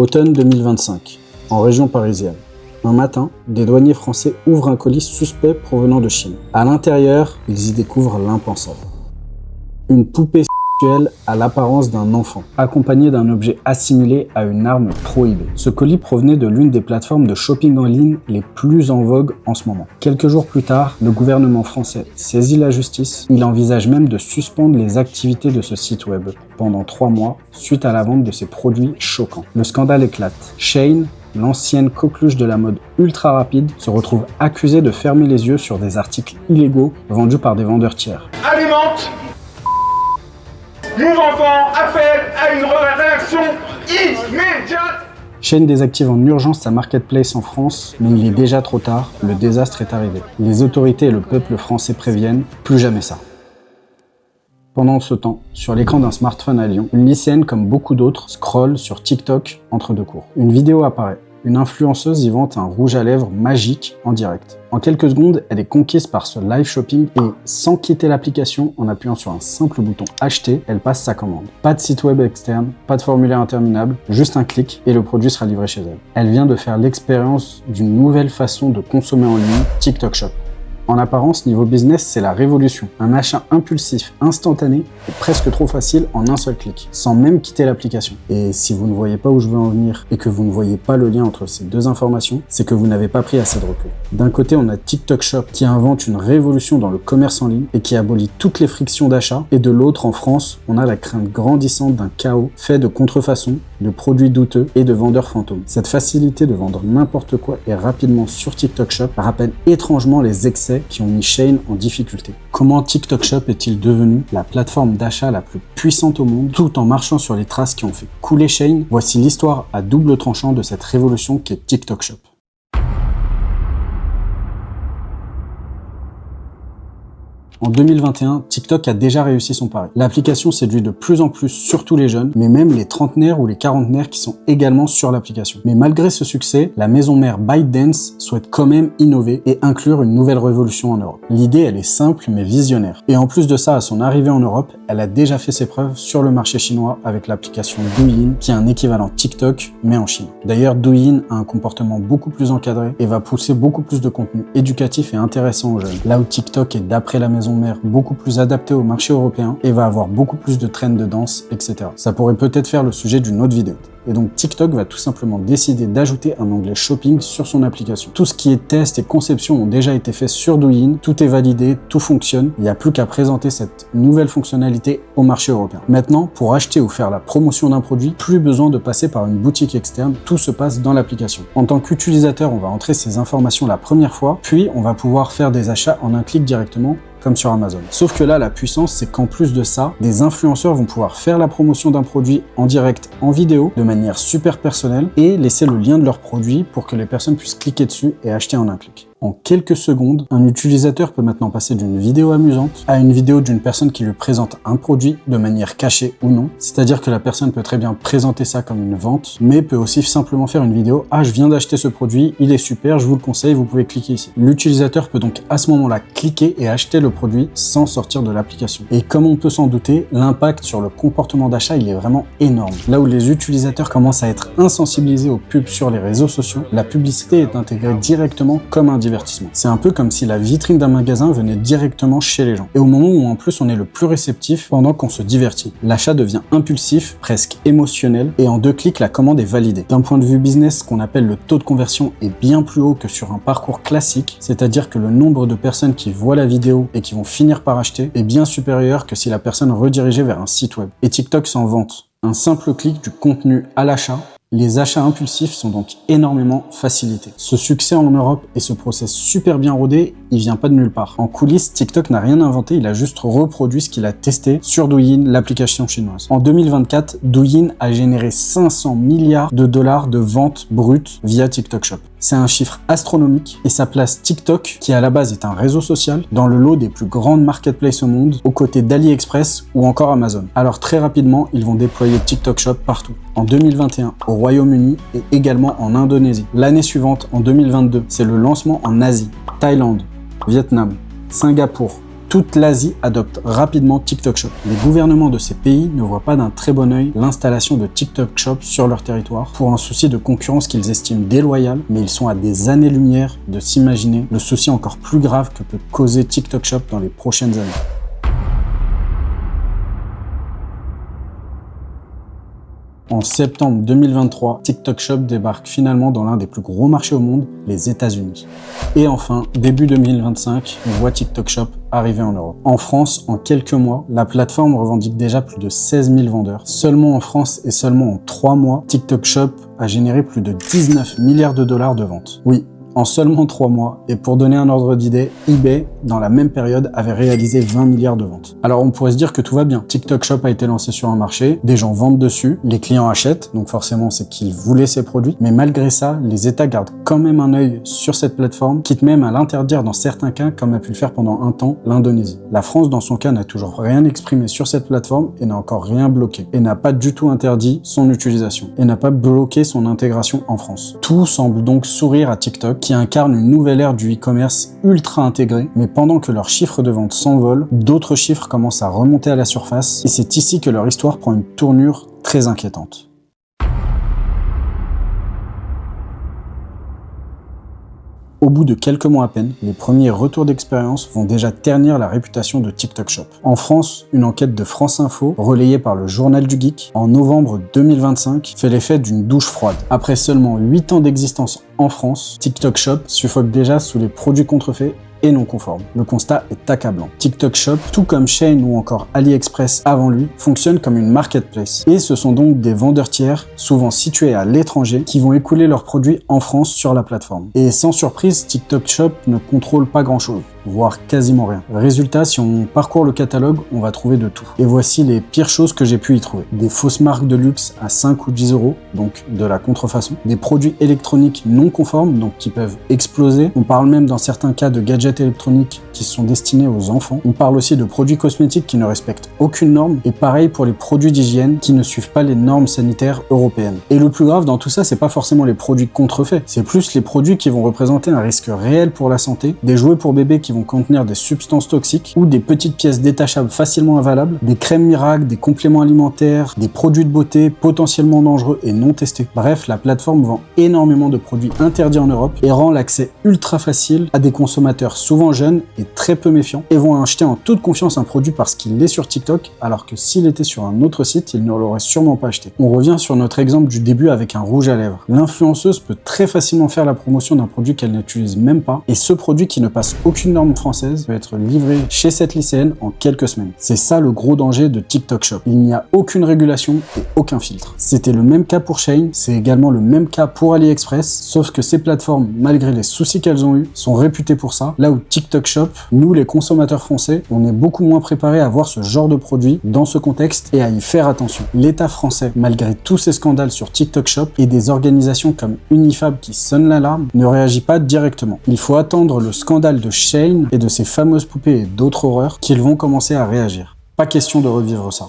Automne 2025, en région parisienne. Un matin, des douaniers français ouvrent un colis suspect provenant de Chine. À l'intérieur, ils y découvrent l'impensable. Une poupée sexuelle à l'apparence d'un enfant, accompagnée d'un objet assimilé à une arme prohibée. Ce colis provenait de l'une des plateformes de shopping en ligne les plus en vogue en ce moment. Quelques jours plus tard, le gouvernement français saisit la justice. Il envisage même de suspendre les activités de ce site web pendant 3 mois suite à la vente de ces produits choquants. Le scandale éclate. Shein, l'ancienne coqueluche de la mode ultra rapide, se retrouve accusée de fermer les yeux sur des articles illégaux vendus par des vendeurs tiers. Alimente Mon enfant appelle à une réaction immédiate. Shein désactive en urgence sa marketplace en France, mais il est déjà trop tard, le désastre est arrivé. Les autorités et le peuple français préviennent, plus jamais ça. Pendant ce temps, sur l'écran d'un smartphone à Lyon, une lycéenne comme beaucoup d'autres scrolle sur TikTok entre deux cours. Une vidéo apparaît. Une influenceuse y vante un rouge à lèvres magique en direct. En quelques secondes, elle est conquise par ce live shopping et, sans quitter l'application, en appuyant sur un simple bouton acheter, elle passe sa commande. Pas de site web externe, pas de formulaire interminable, juste un clic et le produit sera livré chez elle. Elle vient de faire l'expérience d'une nouvelle façon de consommer en ligne, TikTok Shop. En apparence, niveau business, c'est la révolution. Un achat impulsif, instantané et presque trop facile en un seul clic, sans même quitter l'application. Et si vous ne voyez pas où je veux en venir et que vous ne voyez pas le lien entre ces deux informations, c'est que vous n'avez pas pris assez de recul. D'un côté, on a TikTok Shop qui invente une révolution dans le commerce en ligne et qui abolit toutes les frictions d'achat. Et de l'autre, en France, on a la crainte grandissante d'un chaos fait de contrefaçons, de produits douteux et de vendeurs fantômes. Cette facilité de vendre n'importe quoi et rapidement sur TikTok Shop rappelle étrangement les excès qui ont mis Shein en difficulté. Comment TikTok Shop est-il devenu la plateforme d'achat la plus puissante au monde, tout en marchant sur les traces qui ont fait couler Shein? Voici l'histoire à double tranchant de cette révolution qu'est TikTok Shop. En 2021, TikTok a déjà réussi son pari. L'application séduit de plus en plus surtout les jeunes, mais même les trentenaires ou les quarantenaires qui sont également sur l'application. Mais malgré ce succès, la maison mère ByteDance souhaite quand même innover et inclure une nouvelle révolution en Europe. L'idée, elle est simple mais visionnaire. Et en plus de ça, à son arrivée en Europe, elle a déjà fait ses preuves sur le marché chinois avec l'application Douyin, qui est un équivalent TikTok, mais en Chine. D'ailleurs, Douyin a un comportement beaucoup plus encadré et va pousser beaucoup plus de contenu éducatif et intéressant aux jeunes. Là où TikTok est, d'après la maison mère, beaucoup plus adapté au marché européen et va avoir beaucoup plus de trends de danse, etc. Ça pourrait peut-être faire le sujet d'une autre vidéo. Et donc TikTok va tout simplement décider d'ajouter un onglet shopping sur son application. Tout ce qui est test et conception ont déjà été faits sur Douyin, tout est validé, tout fonctionne, il n'y a plus qu'à présenter cette nouvelle fonctionnalité au marché européen. Maintenant, pour acheter ou faire la promotion d'un produit, plus besoin de passer par une boutique externe, tout se passe dans l'application. En tant qu'utilisateur, on va entrer ces informations la première fois, puis on va pouvoir faire des achats en un clic directement, comme sur Amazon. Sauf que là, la puissance, c'est qu'en plus de ça, des influenceurs vont pouvoir faire la promotion d'un produit en direct, en vidéo, de manière super personnelle, et laisser le lien de leur produit pour que les personnes puissent cliquer dessus et acheter en un clic. En quelques secondes, un utilisateur peut maintenant passer d'une vidéo amusante à une vidéo d'une personne qui lui présente un produit de manière cachée ou non. C'est-à-dire que la personne peut très bien présenter ça comme une vente, mais peut aussi simplement faire une vidéo « Ah, je viens d'acheter ce produit, il est super, je vous le conseille, vous pouvez cliquer ici ». L'utilisateur peut donc à ce moment-là cliquer et acheter le produit sans sortir de l'application. Et comme on peut s'en douter, l'impact sur le comportement d'achat, il est vraiment énorme. Là où les utilisateurs commencent à être insensibilisés aux pubs sur les réseaux sociaux, la publicité est intégrée directement comme un divertissement. C'est un peu comme si la vitrine d'un magasin venait directement chez les gens. Et au moment où en plus on est le plus réceptif pendant qu'on se divertit. L'achat devient impulsif, presque émotionnel, et en 2 clics, la commande est validée. D'un point de vue business, ce qu'on appelle le taux de conversion est bien plus haut que sur un parcours classique, c'est-à-dire que le nombre de personnes qui voient la vidéo et qui vont finir par acheter est bien supérieur que si la personne redirigeait vers un site web. Et TikTok s'en vante. Un simple clic du contenu à l'achat. Les achats impulsifs sont donc énormément facilités. Ce succès en Europe et ce process super bien rodé, il vient pas de nulle part. En coulisses, TikTok n'a rien inventé, il a juste reproduit ce qu'il a testé sur Douyin, l'application chinoise. En 2024, Douyin a généré 500 milliards de dollars de ventes brutes via TikTok Shop. C'est un chiffre astronomique et ça place TikTok, qui à la base est un réseau social, dans le lot des plus grandes marketplaces au monde, aux côtés d'AliExpress ou encore Amazon. Alors très rapidement, ils vont déployer TikTok Shop partout. En 2021, au Royaume-Uni et également en Indonésie. L'année suivante, en 2022, c'est le lancement en Asie, Thaïlande, Vietnam, Singapour, toute l'Asie adopte rapidement TikTok Shop. Les gouvernements de ces pays ne voient pas d'un très bon œil l'installation de TikTok Shop sur leur territoire pour un souci de concurrence qu'ils estiment déloyale, mais ils sont à des années-lumière de s'imaginer le souci encore plus grave que peut causer TikTok Shop dans les prochaines années. En septembre 2023, TikTok Shop débarque finalement dans l'un des plus gros marchés au monde, les États-Unis. Et enfin, début 2025, on voit TikTok Shop arriver en Europe. En France, en quelques mois, la plateforme revendique déjà plus de 16 000 vendeurs. Seulement en France et seulement en 3 mois, TikTok Shop a généré plus de 19 milliards de dollars de ventes. Oui, en seulement 3 mois, et pour donner un ordre d'idée, eBay, dans la même période, avait réalisé 20 milliards de ventes. Alors on pourrait se dire que tout va bien. TikTok Shop a été lancé sur un marché, des gens vendent dessus, les clients achètent, donc forcément c'est qu'ils voulaient ces produits, mais malgré ça, les États gardent quand même un œil sur cette plateforme, quitte même à l'interdire dans certains cas, comme a pu le faire pendant un temps l'Indonésie. La France, dans son cas, n'a toujours rien exprimé sur cette plateforme et n'a encore rien bloqué, et n'a pas du tout interdit son utilisation, et n'a pas bloqué son intégration en France. Tout semble donc sourire à TikTok, qui incarne une nouvelle ère du e-commerce ultra intégré, mais pendant que leurs chiffres de vente s'envolent, d'autres chiffres commencent à remonter à la surface, et c'est ici que leur histoire prend une tournure très inquiétante. Au bout de quelques mois à peine, les premiers retours d'expérience vont déjà ternir la réputation de TikTok Shop. En France, une enquête de France Info, relayée par le Journal du Geek, en novembre 2025, fait l'effet d'une douche froide. Après seulement 8 ans d'existence en France, TikTok Shop suffoque déjà sous les produits contrefaits et non conformes. Le constat est accablant. TikTok Shop, tout comme Shein ou encore AliExpress avant lui, fonctionne comme une marketplace. Et ce sont donc des vendeurs tiers, souvent situés à l'étranger, qui vont écouler leurs produits en France sur la plateforme. Et sans surprise, TikTok Shop ne contrôle pas grand-chose, voire quasiment rien. Résultat, si on parcourt le catalogue, on va trouver de tout. Et voici les pires choses que j'ai pu y trouver. Des fausses marques de luxe à 5 ou 10 €, donc de la contrefaçon. Des produits électroniques non conformes, donc qui peuvent exploser. On parle même dans certains cas de gadgets électroniques qui sont destinés aux enfants. On parle aussi de produits cosmétiques qui ne respectent aucune norme. Et pareil pour les produits d'hygiène qui ne suivent pas les normes sanitaires européennes. Et le plus grave dans tout ça, c'est pas forcément les produits contrefaits. C'est plus les produits qui vont représenter un risque réel pour la santé, des jouets pour bébés qui vont contenir des substances toxiques ou des petites pièces détachables facilement avalables, des crèmes miracles, des compléments alimentaires, des produits de beauté potentiellement dangereux et non testés. Bref, la plateforme vend énormément de produits interdits en Europe et rend l'accès ultra facile à des consommateurs souvent jeunes et très peu méfiants et vont acheter en toute confiance un produit parce qu'il est sur TikTok alors que s'il était sur un autre site, ils ne l'auraient sûrement pas acheté. On revient sur notre exemple du début avec un rouge à lèvres. L'influenceuse peut très facilement faire la promotion d'un produit qu'elle n'utilise même pas et ce produit qui ne passe aucune norme française peut être livré chez cette lycéenne en quelques semaines. C'est ça le gros danger de TikTok Shop. Il n'y a aucune régulation et aucun filtre. C'était le même cas pour Shein, c'est également le même cas pour AliExpress, sauf que ces plateformes, malgré les soucis qu'elles ont eus, sont réputées pour ça, là où TikTok Shop, nous les consommateurs français, on est beaucoup moins préparés à voir ce genre de produit dans ce contexte et à y faire attention. L'État français, malgré tous ces scandales sur TikTok Shop et des organisations comme Unifab qui sonnent l'alarme, ne réagit pas directement. Il faut attendre le scandale de Shein et de ces fameuses poupées et d'autres horreurs qu'ils vont commencer à réagir. Pas question de revivre ça.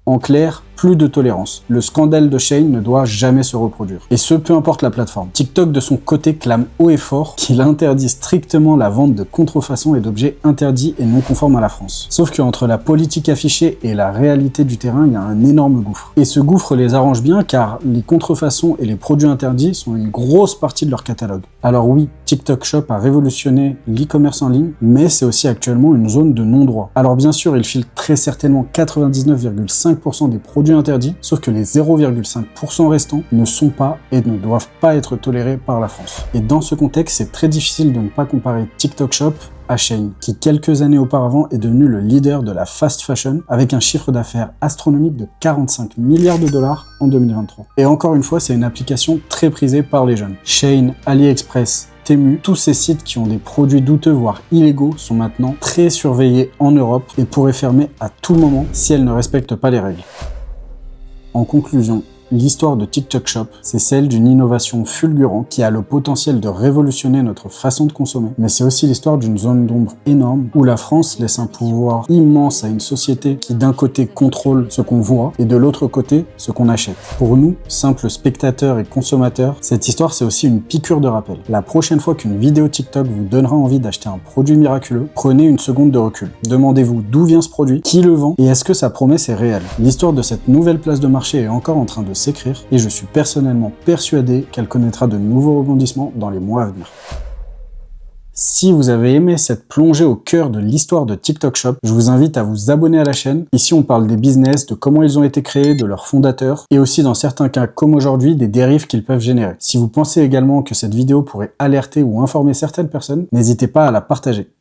En clair, plus de tolérance. Le scandale de Shein ne doit jamais se reproduire. Et ce, peu importe la plateforme. TikTok, de son côté, clame haut et fort qu'il interdit strictement la vente de contrefaçons et d'objets interdits et non conformes à la France. Sauf qu'entre la politique affichée et la réalité du terrain, il y a un énorme gouffre. Et ce gouffre les arrange bien car les contrefaçons et les produits interdits sont une grosse partie de leur catalogue. Alors oui, TikTok Shop a révolutionné l'e-commerce en ligne, mais c'est aussi actuellement une zone de non-droit. Alors bien sûr, il file très certainement 99,5% des produits interdits, sauf que les 0,5% restants ne sont pas et ne doivent pas être tolérés par la France. Et dans ce contexte, c'est très difficile de ne pas comparer TikTok Shop à Shein, qui quelques années auparavant est devenu le leader de la fast fashion avec un chiffre d'affaires astronomique de 45 milliards de dollars en 2023. Et encore une fois, c'est une application très prisée par les jeunes. Shein, AliExpress, Temu, tous ces sites qui ont des produits douteux voire illégaux sont maintenant très surveillés en Europe et pourraient fermer à tout moment si elles ne respectent pas les règles. En conclusion, L'histoire de TikTok Shop, c'est celle d'une innovation fulgurante qui a le potentiel de révolutionner notre façon de consommer. Mais c'est aussi l'histoire d'une zone d'ombre énorme où la France laisse un pouvoir immense à une société qui d'un côté contrôle ce qu'on voit et de l'autre côté ce qu'on achète. Pour nous, simples spectateurs et consommateurs, cette histoire c'est aussi une piqûre de rappel. La prochaine fois qu'une vidéo TikTok vous donnera envie d'acheter un produit miraculeux, prenez une seconde de recul. Demandez-vous d'où vient ce produit, qui le vend et est-ce que sa promesse est réelle. L'histoire de cette nouvelle place de marché est encore en train de s'écrire et je suis personnellement persuadé qu'elle connaîtra de nouveaux rebondissements dans les mois à venir. Si vous avez aimé cette plongée au cœur de l'histoire de TikTok Shop, je vous invite à vous abonner à la chaîne. Ici, on parle des business, de comment ils ont été créés, de leurs fondateurs, et aussi dans certains cas, comme aujourd'hui, des dérives qu'ils peuvent générer. Si vous pensez également que cette vidéo pourrait alerter ou informer certaines personnes, n'hésitez pas à la partager.